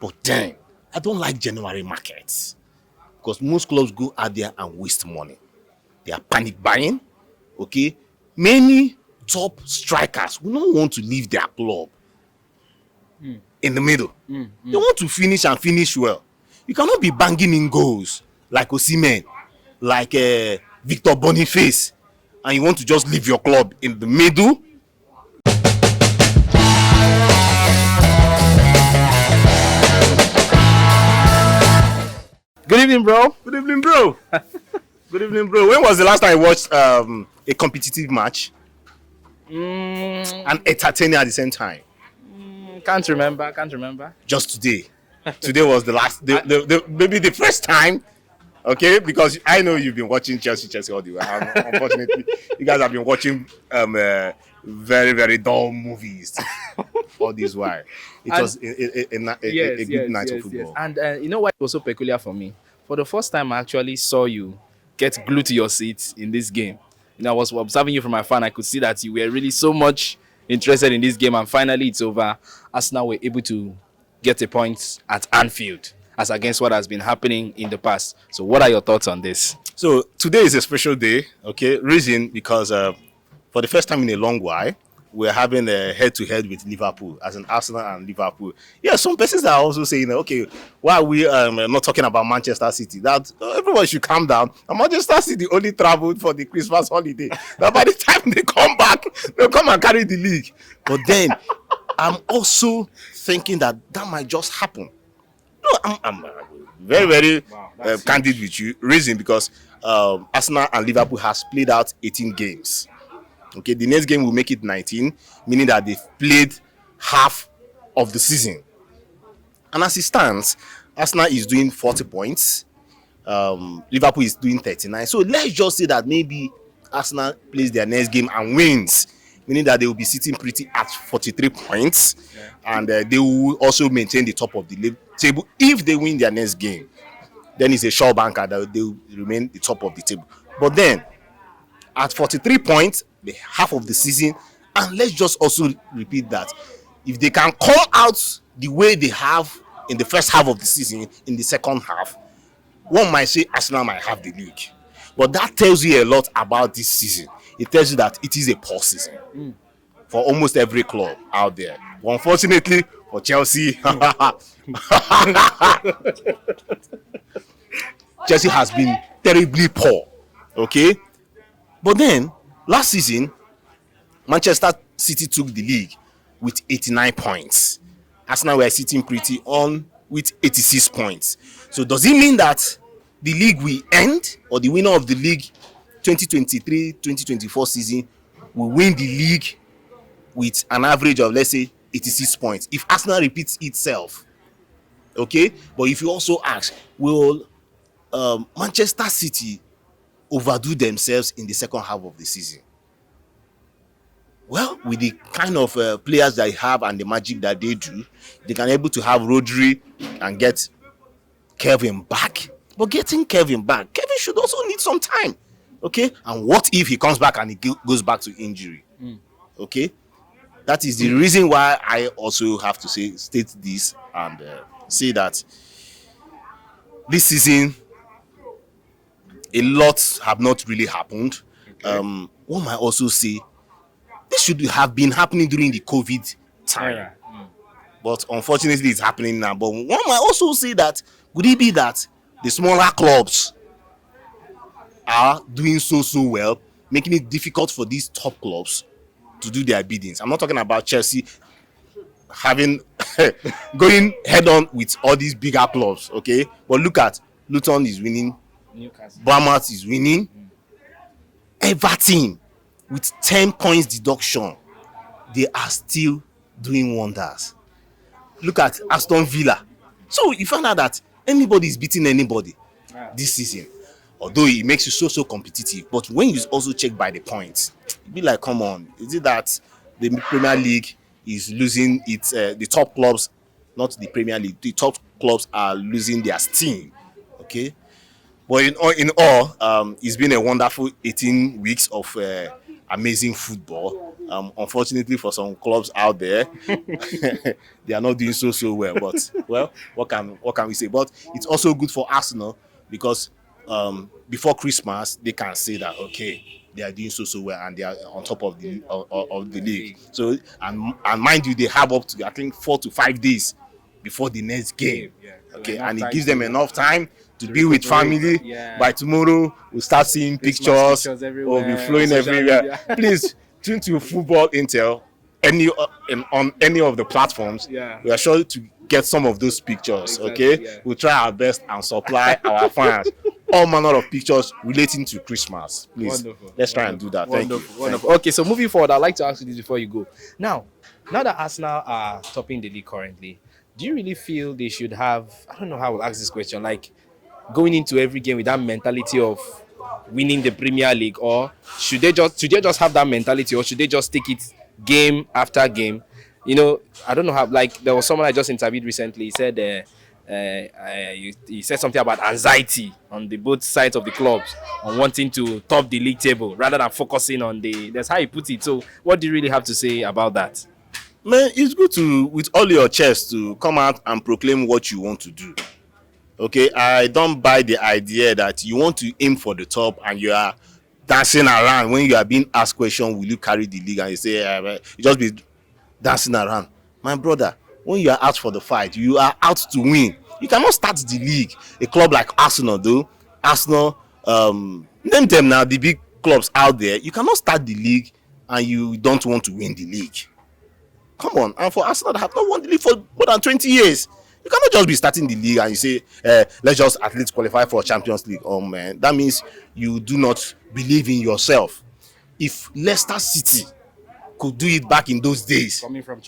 But then, I don't like January markets because most clubs go out there and waste money. They are panic buying. Okay, many top strikers will not want to leave their club in the middle. They want to finish and finish well. You cannot be banging in goals like Osimhen, like Victor Boniface, and you want to just leave your club in the middle. Good evening, bro. Good evening, bro. Good evening, bro. When was the last time you watched a competitive match and entertaining at the same time? Can't remember. Just today. Today was the last, maybe the first time. Okay, because I know you've been watching Chelsea all the way. Unfortunately, you guys have been watching very, very dull movies all this while. It was a good night of football. Yes. And you know what was so peculiar for me? For the first time, I actually saw you get glued to your seat in this game. You know, I was observing you from my phone. I could see that you were really so much interested in this game. And finally, it's over. Arsenal were able to get a point at Anfield as against what has been happening in the past. So what are your thoughts on this? So today is a special day, okay? Reason because for the first time in a long while, we're having a head-to-head with Liverpool, as in Arsenal and Liverpool. Yeah, some persons are also saying, okay, why are we not talking about Manchester City? That everyone should calm down. And Manchester City only traveled for the Christmas holiday. Now by the time they come back, they'll come and carry the league. But then, I'm also thinking that might just happen. No, I'm very, very candid with you. Reason because Arsenal and Liverpool has played out 18 games. Okay, the next game will make it 19, meaning that they've played half of the season. And as it stands, Arsenal is doing 40 points. Liverpool is doing 39. So let's just say that maybe Arsenal plays their next game and wins, meaning that they will be sitting pretty at 43 points. Yeah. And they will also maintain the top of the table if they win their next game. Then it's a sure banker that they will remain the top of the table. But then, at 43 points, the half of the season, and let's just also repeat that if they can call out the way they have in the first half of the season, in the second half, one might say Arsenal might have the league. But that tells you a lot about this season. It tells you that it is a poor season for almost every club out there. But unfortunately for Chelsea, Chelsea has been terribly poor. Okay? But then, last season, Manchester City took the league with 89 points. Arsenal were sitting pretty on with 86 points. So does it mean that the league will end, or the winner of the league 2023-2024 season will win the league with an average of, let's say, 86 points? If Arsenal repeats itself, okay? But if you also ask, will Manchester City overdo themselves in the second half of the season? Well, with the kind of players that they have and the magic that they do, they can able to have Rodri and get Kevin back. But getting Kevin back, Kevin should also need some time. Okay? And what if he comes back and he goes back to injury? Okay? That is the reason why I also have to state this and say that this season, a lot have not really happened. Okay. One might also say this should have been happening during the COVID time. But unfortunately, it's happening now. But one might also say that, could it be that the smaller clubs are doing so well, making it difficult for these top clubs to do their biddings? I'm not talking about Chelsea having going head on with all these bigger clubs, okay? But look at Luton is winning. Newcastle. Bournemouth is winning. Everton with 10 points deduction, they are still doing wonders. Look at Aston Villa. So you find out that anybody is beating anybody this season, although it makes you so competitive. But when you also check by the points, it be like, come on, is it that the Premier League is losing its the top clubs, not the Premier League, the top clubs are losing their steam, okay? But in all, it's been a wonderful 18 weeks of amazing football. Unfortunately for some clubs out there, they are not doing so well. But well, what can we say? But it's also good for Arsenal because before Christmas they can say that okay, they are doing so well and they are on top of the league. So and mind you, they have up to I think 4 to 5 days before the next game. Yeah. So Okay, enough and it time gives them enough time to be with recuperate. family. Yeah. By tomorrow, we'll start seeing Christmas pictures. pictures Will be everywhere, flowing social everywhere. media. Please tune to Football Intel on any of the platforms. Yeah. We are sure to get some of those pictures. Exactly, Okay, yeah. we'll try our best and supply our fans all manner of pictures relating to Christmas. Please, Wonderful. let's try and do that. Thank you. Wonderful. Wonderful. Okay, so moving forward, I'd like to ask you this before you go. Now that Arsenal are topping the league currently, do you really feel they should have? I don't know how I'll ask this question. Like going into every game with that mentality of winning the Premier League, or should they just have that mentality, or should they just take it game after game? I don't know how. Like there was someone I just interviewed recently. He said he said something about anxiety on the both sides of the clubs on wanting to top the league table rather than focusing on the. That's how he put it. So, what do you really have to say about that? Man, it's good to with all your chest to come out and proclaim what you want to do. Okay, I don't buy the idea that you want to aim for the top and you are dancing around when you are being asked question, will you carry the league, and you say you just be dancing around. My brother, when you are out for the fight, you are out to win. You cannot start the league. A club like Arsenal, though, Arsenal, name them now, the big clubs out there, you cannot start the league and you don't want to win the league. Come on. And for Arsenal that have not won the league for more than 20 years, you cannot just be starting the league and you say, let's just at least qualify for Champions League. Oh man, that means you do not believe in yourself. If Leicester City could do it back in those days, Coming from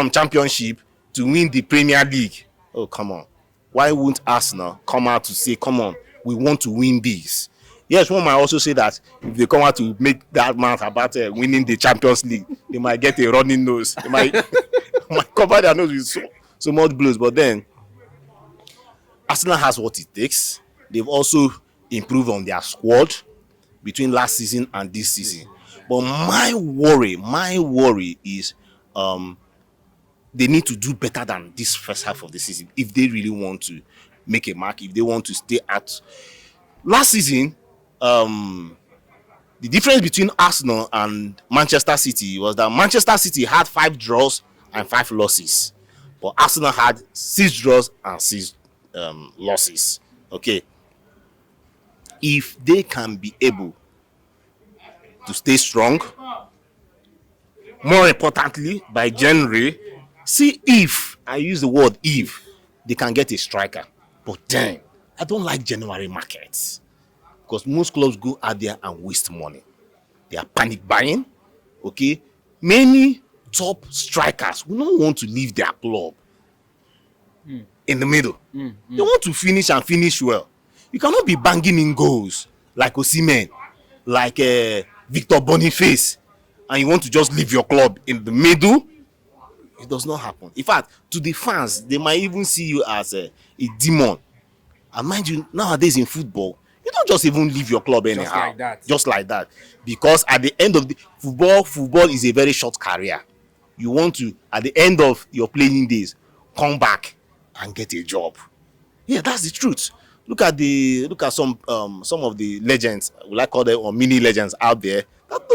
Championship. to win the Premier League, oh come on, why won't Arsenal come out to say, come on, we want to win this? Yes, one might also say that if they come out to make that math about winning the Champions League, they might get a running nose. They might, might cover their nose with so much blows. But then, Arsenal has what it takes. They've also improved on their squad between last season and this season. But my worry is they need to do better than this first half of the season if they really want to make a mark, if they want to stay out. Last season, the difference between Arsenal and Manchester City was that Manchester City had 5 draws and 5 losses, but Arsenal had 6 draws and 6 losses. Okay, if they can be able to stay strong, more importantly, by January, see if I use the word if they can get a striker. But then I don't like January markets because most clubs go out there and waste money. They are panic buying. Okay, many top strikers will not want to leave their club in the middle. They want to finish and finish well. You cannot be banging in goals like Osimhen, like Victor Boniface, and you want to just leave your club in the middle. It does not happen. In fact, to the fans, they might even see you as a demon. And mind you, nowadays in football, you don't just even leave your club anyhow. Just like that. Because at the end of the football is a very short career. You want to, at the end of your playing days, come back and get a job. Yeah, that's the truth. Look at some of the legends, we like call them, or mini legends out there that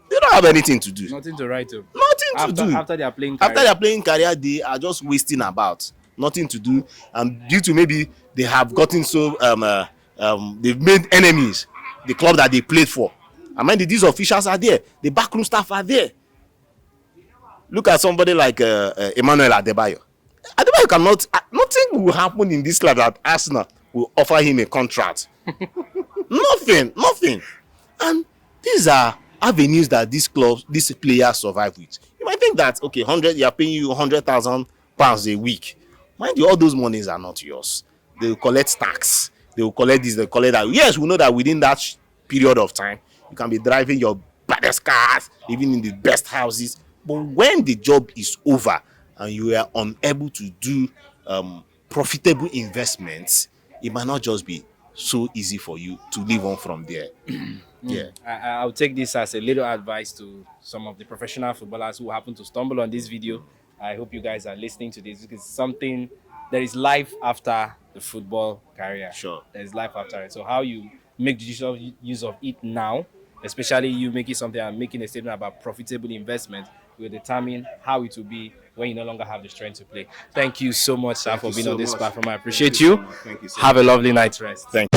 they don't have anything to do. Nothing to write to. Nothing to do. After their playing career. After their playing career, they are just wasting about. Nothing to do. And due to maybe they have gotten so they've made enemies the club that they played for. I mean, these officials are there. The backroom staff are there. Look at somebody like Emmanuel Adebayo. Adebayo cannot. Nothing will happen in this club that Arsenal will offer him a contract. Nothing. And these are avenues that these players survive with. You might think that okay, they are paying you £100,000 a week. Mind you, all those monies are not yours. They will collect tax. They will collect this. They will collect that. Yes, we know that within that period of time, you can be driving your baddest cars, living in the best houses. But when the job is over and you are unable to do profitable investments, it might not just be so easy for you to live on from there. Yeah. I'll take this as a little advice to some of the professional footballers who happen to stumble on this video. I hope you guys are listening to this because something there is life after the football career. Sure. There is life after it. So how you make judicious use of it now, especially you making something and making a statement about profitable investment, will determine how it will be when you no longer have the strength to play. Thank you so much, sir, Thank for you being so on this much. platform. I Thank appreciate you so you. much. Thank you so Have a much. lovely night's rest. Thank